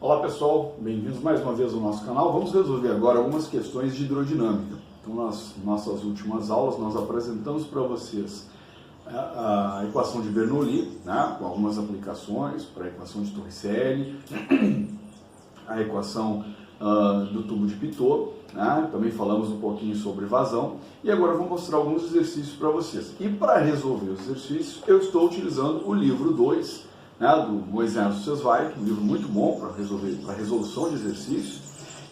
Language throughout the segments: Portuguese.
Olá pessoal, bem-vindos mais uma vez ao nosso canal. Vamos resolver agora algumas questões de hidrodinâmica. Então, nas nossas últimas aulas, nós apresentamos para vocês a equação de Bernoulli, né, com algumas aplicações para a equação de Torricelli, a equação do tubo de Pitot, né, também falamos um pouquinho sobre vazão, e agora eu vou mostrar alguns exercícios para vocês. E para resolver os exercícios, eu estou utilizando o livro 2, do Moisés Sussesweig, um livro muito bom para resolução de exercícios.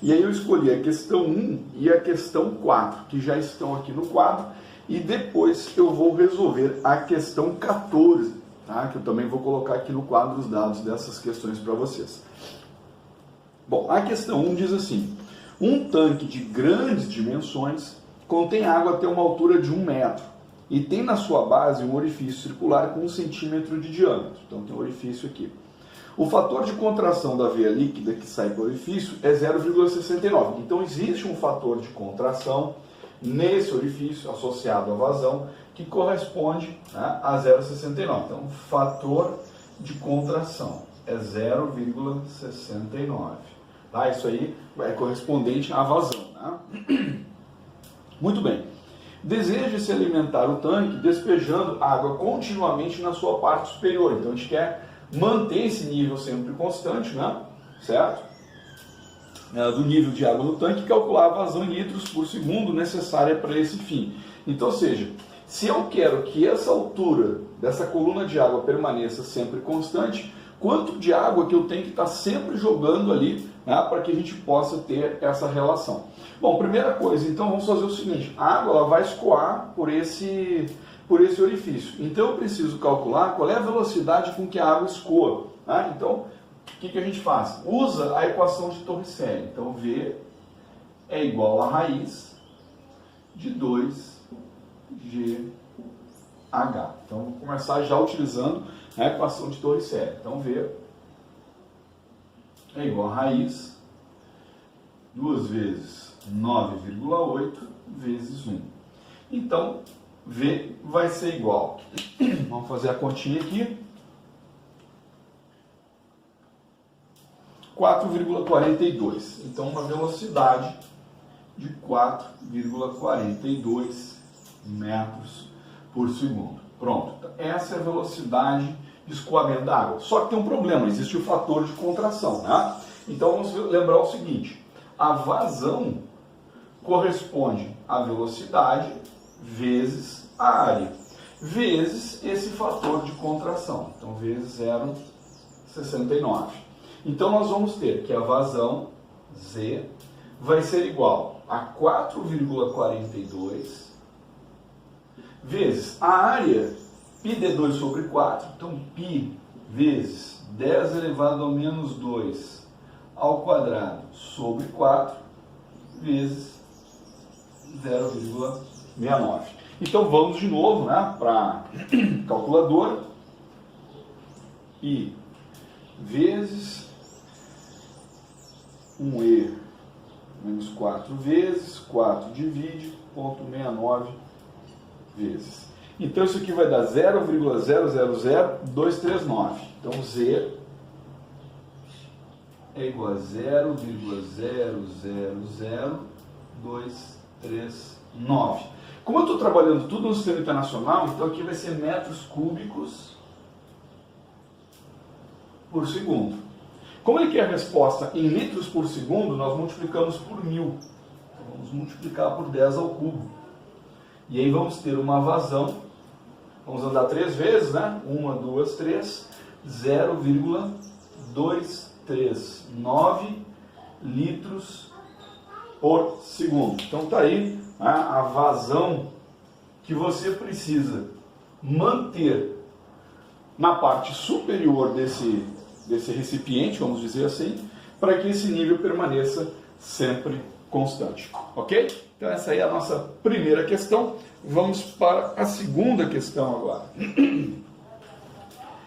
E aí eu escolhi a questão 1 e a questão 4, que já estão aqui no quadro, e depois eu vou resolver a questão 14, tá? Que eu também vou colocar aqui no quadro os dados dessas questões para vocês. Bom, a questão 1 diz assim: um tanque de grandes dimensões contém água até uma altura de 1 metro. E tem na sua base um orifício circular com 1 centímetro de diâmetro. Então tem um orifício aqui. O fator de contração da veia líquida que sai do orifício é 0,69. Então existe um fator de contração nesse orifício associado à vazão que corresponde, né, a 0,69. Então o fator de contração é 0,69. Tá? Isso aí é correspondente à vazão. Né? Muito bem. Deseja-se alimentar o tanque despejando água continuamente na sua parte superior. Então a gente quer manter esse nível sempre constante, né? Certo? Do nível de água no tanque e calcular a vazão em litros por segundo necessária para esse fim. Então, ou seja, se eu quero que essa altura dessa coluna de água permaneça sempre constante, quanto de água que eu tenho que estar sempre jogando ali, né, para que a gente possa ter essa relação. Bom, primeira coisa, então vamos fazer o seguinte: a água ela vai escoar por esse orifício. Então eu preciso calcular qual é a velocidade com que a água escoa. Né? Então, o que a gente faz? Usa a equação de Torricelli. Então, V é igual a raiz de 2GH. Então, vou começar já utilizando a equação de Torricelli. Então, V é igual a raiz 2 vezes 9,8 vezes 1. Então, V vai ser igual. Vamos fazer a continha aqui. 4,42. Então, uma velocidade de 4,42 metros por segundo. Pronto. Essa é a velocidade de escoamento da água. Só que tem um problema, existe o fator de contração, né? Então, vamos lembrar o seguinte: a vazão corresponde à velocidade vezes a área, vezes esse fator de contração. Então, vezes 0,69. Então, nós vamos ter que a vazão, Z, vai ser igual a 4,42 vezes a área, πd2 sobre 4. Então, π vezes 10 elevado ao menos 2 ao quadrado sobre 4 vezes 0,69. Então vamos de novo, né, para calculadora. I vezes 1E menos 4 vezes 4 divide 0,69 vezes. Então isso aqui vai dar 0,000239. Então Z é igual a 0,000239. Como eu estou trabalhando tudo no sistema internacional, então aqui vai ser metros cúbicos por segundo. Como ele quer a resposta em litros por segundo, nós multiplicamos por 1000. Então vamos multiplicar por 10 ao cubo. E aí vamos ter uma vazão, vamos andar 3 vezes, né? 1, 2, 3, 0,239 litros por segundo. Então está aí, né, a vazão que você precisa manter na parte superior desse recipiente, vamos dizer assim, para que esse nível permaneça sempre constante. Ok? Então essa aí é a nossa primeira questão. Vamos para a segunda questão agora.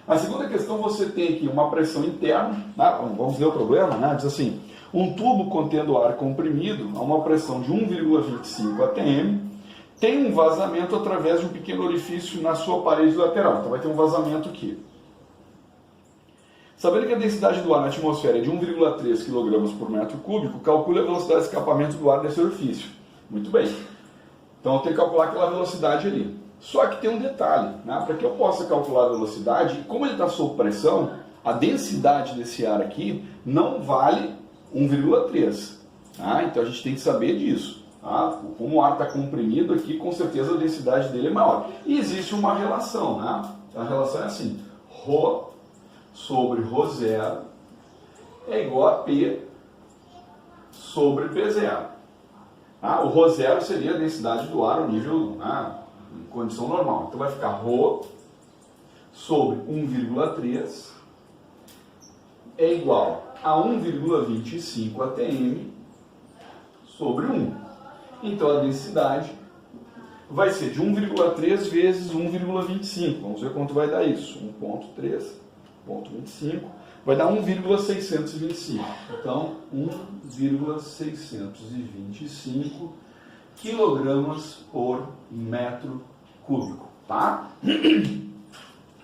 A segunda questão, você tem aqui uma pressão interna, né? Vamos ver o problema, né? Diz assim: um tubo contendo ar comprimido a uma pressão de 1,25 atm tem um vazamento através de um pequeno orifício na sua parede lateral. Então vai ter um vazamento aqui. Sabendo que a densidade do ar na atmosfera é de 1,3 kg por metro cúbico, calcule a velocidade de escapamento do ar desse orifício. Muito bem. Então eu tenho que calcular aquela velocidade ali. Só que tem um detalhe, né? Para que eu possa calcular a velocidade, como ele está sob pressão, a densidade desse ar aqui não vale 1,3. Tá? Então a gente tem que saber disso. Tá? Como o ar está comprimido aqui, com certeza a densidade dele é maior. E existe uma relação, né? A relação é assim, ρ sobre ρ0 é igual a P sobre P0. Tá? O ρ0 seria a densidade do ar, o nível, em condição normal. Então vai ficar ρ sobre 1,3 é igual a 1,25 atm sobre 1. Então a densidade vai ser de 1,3 vezes 1,25. Vamos ver quanto vai dar isso. 1,3.25 vai dar 1,625. Então 1,625 quilogramas por metro cúbico. Tá?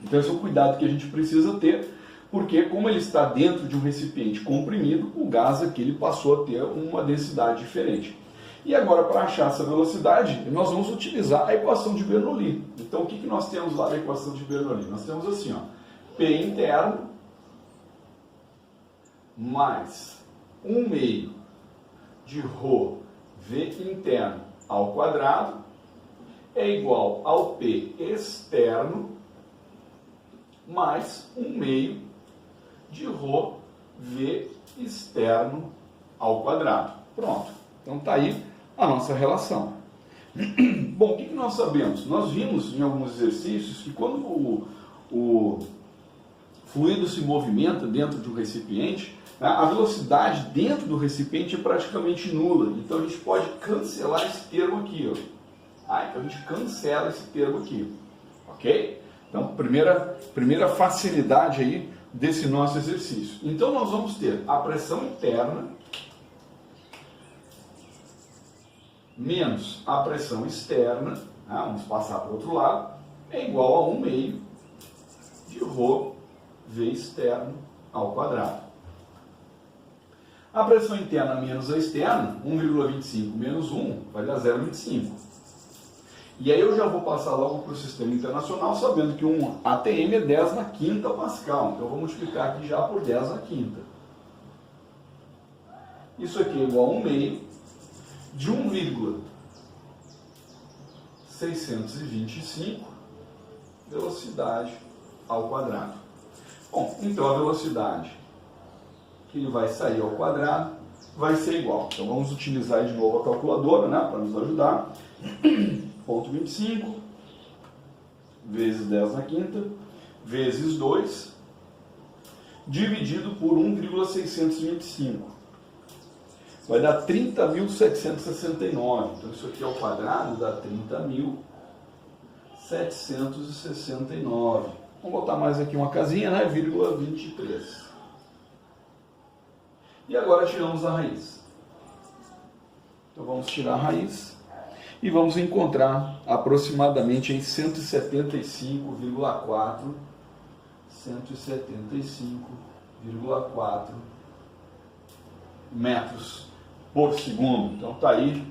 Então esse é o cuidado que a gente precisa ter, porque como ele está dentro de um recipiente comprimido, o gás aqui ele passou a ter uma densidade diferente. E agora, para achar essa velocidade, nós vamos utilizar a equação de Bernoulli. Então, o que nós temos lá na equação de Bernoulli? Nós temos assim, ó, P interno mais 1/2 de ρ V interno ao quadrado é igual ao P externo mais 1/2 de ρ V externo ao quadrado. Pronto. Então está aí a nossa relação. Bom, o que nós sabemos? Nós vimos em alguns exercícios que quando o fluido se movimenta dentro de um recipiente, a velocidade dentro do recipiente é praticamente nula. Então a gente pode cancelar esse termo aqui. Ó. Então a gente cancela esse termo aqui. Ok? Então, primeira facilidade aí desse nosso exercício. Então nós vamos ter a pressão interna menos a pressão externa, vamos passar para o outro lado, é igual a 1/2 de ρ V externo ao quadrado. A pressão interna menos a externa, 1,25 menos 1, vai dar 0,25. E aí eu já vou passar logo para o sistema internacional, sabendo que um ATM é 10 na quinta Pascal. Então eu vou multiplicar aqui já por 10 na quinta. Isso aqui é igual a 1/2 de 1,625 velocidade ao quadrado. Bom, então a velocidade que vai sair ao quadrado vai ser igual. Então vamos utilizar de novo a calculadora, né, para nos ajudar. 0,25 vezes 10 na quinta vezes 2 dividido por 1,625. Vai dar 30.769. Então, isso aqui ao quadrado dá 30.769. Vamos botar mais aqui uma casinha, né? 0,23. E agora tiramos a raiz. Então, vamos tirar a raiz e vamos encontrar aproximadamente em 175,4 metros por segundo. Então está aí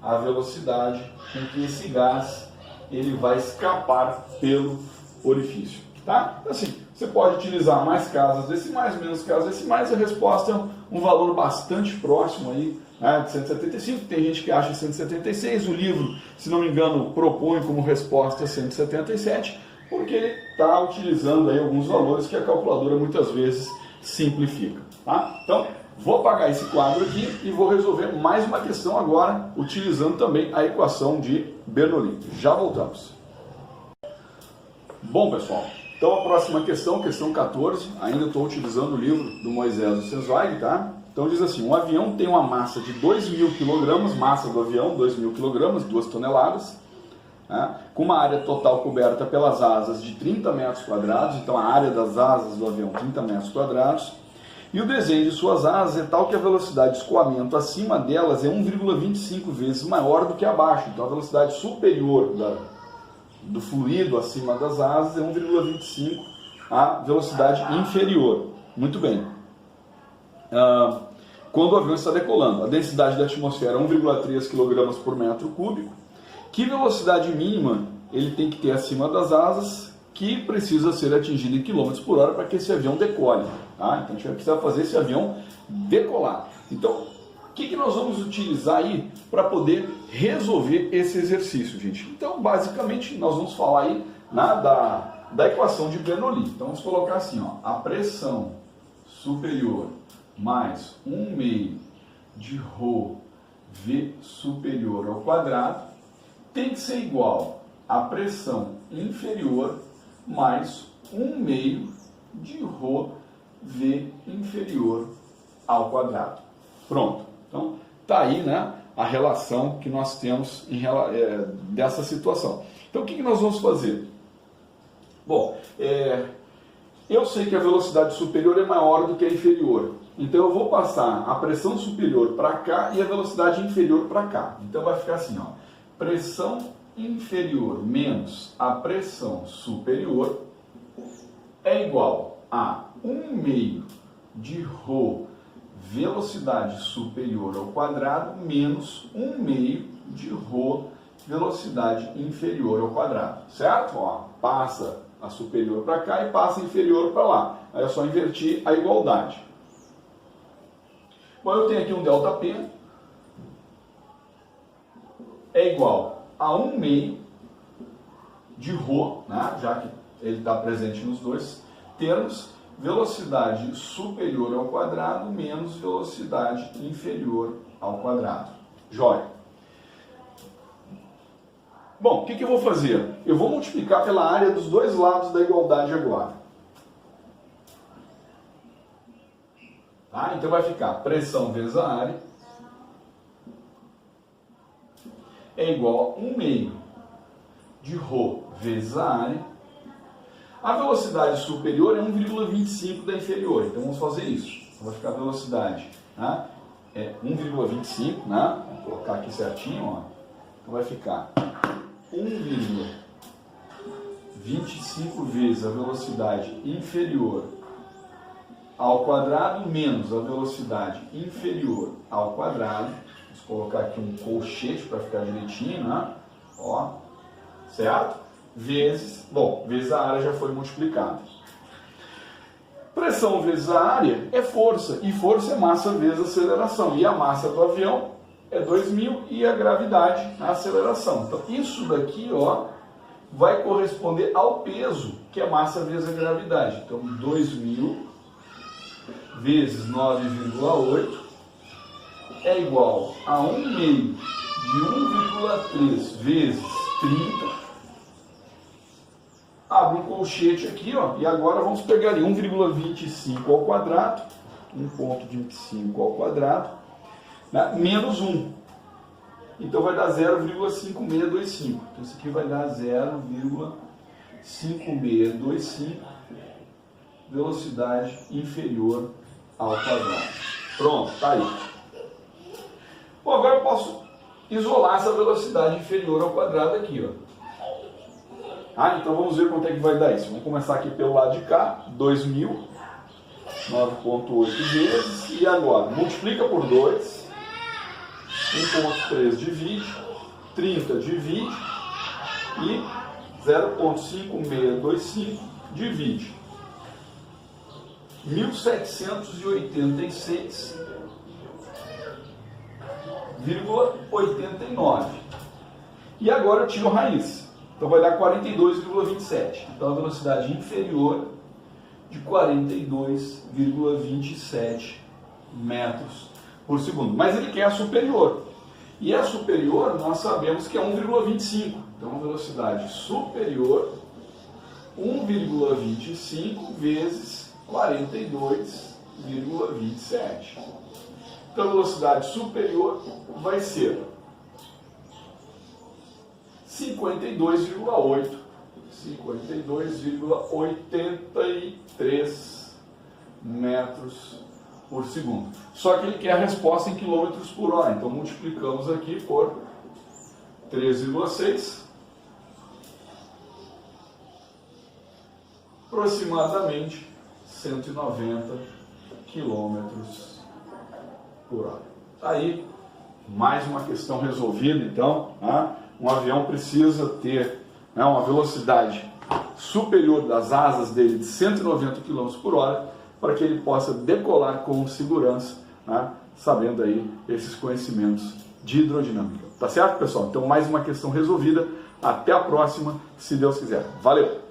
a velocidade com que esse gás ele vai escapar pelo orifício. Tá? Então, assim, você pode utilizar mais casas decimais, menos casas decimais, a resposta é um valor bastante próximo aí, de 175, tem gente que acha 176, o livro, se não me engano, propõe como resposta 177, porque ele está utilizando aí alguns valores que a calculadora muitas vezes simplifica. Tá? Então, vou apagar esse quadro aqui e vou resolver mais uma questão agora, utilizando também a equação de Bernoulli. Já voltamos. Bom, pessoal, então a próxima questão, questão 14, ainda estou utilizando o livro do Moisés Rosenzweig, tá? Então diz assim, um avião tem uma massa de 2.000 kg, massa do avião, 2.000 kg, 2 toneladas, com uma área total coberta pelas asas de 30 metros quadrados, então a área das asas do avião 30 metros quadrados, e o desenho de suas asas é tal que a velocidade de escoamento acima delas é 1,25 vezes maior do que abaixo, então a velocidade superior do fluido acima das asas é 1,25 à velocidade inferior. Muito bem. Quando o avião está decolando, a densidade da atmosfera é 1,3 kg por metro cúbico. Que velocidade mínima ele tem que ter acima das asas, que precisa ser atingida em km por hora para que esse avião decole. Tá? Então a gente vai precisar fazer esse avião decolar. Então, o que nós vamos utilizar aí para poder resolver esse exercício, gente? Então, basicamente, nós vamos falar aí da equação de Bernoulli. Então, vamos colocar assim, ó, a pressão superior mais 1/2 de ρ V superior ao quadrado tem que ser igual à pressão inferior mais 1/2 de ρ V inferior ao quadrado. Pronto. Então, tá aí, né, a relação que nós temos dessa situação. Então, o que nós vamos fazer? Bom, eu sei que a velocidade superior é maior do que a inferior. Então, eu vou passar a pressão superior para cá e a velocidade inferior para cá. Então, vai ficar assim, ó, pressão inferior menos a pressão superior é igual a 1/2 de ρ velocidade superior ao quadrado menos 1/2 de ρ velocidade inferior ao quadrado, certo? Ó, passa a superior para cá e passa a inferior para lá. Aí é só invertir a igualdade. Bom, eu tenho aqui um ΔP é igual a 1/2 de ρ, né? Já que ele está presente nos dois termos, velocidade superior ao quadrado menos velocidade inferior ao quadrado. Jóia. Bom, o que eu vou fazer? Eu vou multiplicar pela área dos dois lados da igualdade agora. Tá? Então vai ficar pressão vezes a área é igual a 1/2 de ρ vezes a área. A velocidade superior é 1,25 da inferior, então vamos fazer isso. Então vai ficar a velocidade, né? É 1,25, né? Vou colocar aqui certinho, ó. Então vai ficar 1,25 vezes a velocidade inferior ao quadrado menos a velocidade inferior ao quadrado. Vamos colocar aqui um colchete para ficar direitinho, né? Ó, certo? Vezes a área já foi multiplicada. Pressão vezes a área é força, e força é massa vezes aceleração. E a massa do avião é 2.000 e a gravidade, a aceleração. Então, isso daqui, ó, vai corresponder ao peso, que é massa vezes a gravidade. Então, 2.000 vezes 9,8 é igual a 1/2 de 1,3 vezes 30. Abre um colchete aqui, ó, e agora vamos pegar ali 1,25 ao quadrado, 1,25 ao quadrado, né, menos 1. Então vai dar 0,5625. Então isso aqui vai dar 0,5625 velocidade inferior ao quadrado. Pronto, tá aí. Bom, agora eu posso isolar essa velocidade inferior ao quadrado aqui, ó. Então vamos ver quanto é que vai dar isso. Vamos começar aqui pelo lado de cá, 2.000, 9,8 vezes, e agora multiplica por 2, 1,3 divide, 30 divide, e 0,5625 divide. 1786,89. E agora eu tiro a raiz. Então vai dar 42,27. Então a velocidade inferior de 42,27 metros por segundo. Mas ele quer a superior. E a superior nós sabemos que é 1,25. Então a velocidade superior 1,25 vezes 42,27. Então a velocidade superior vai ser 52,83 metros por segundo. Só que ele quer a resposta em quilômetros por hora. Então multiplicamos aqui por 3,6 aproximadamente 190 km por hora. Tá aí mais uma questão resolvida, então. Um avião precisa ter uma velocidade superior das asas dele de 190 km por hora para que ele possa decolar com segurança, sabendo aí esses conhecimentos de hidrodinâmica. Tá certo, pessoal? Então, mais uma questão resolvida. Até a próxima, se Deus quiser. Valeu!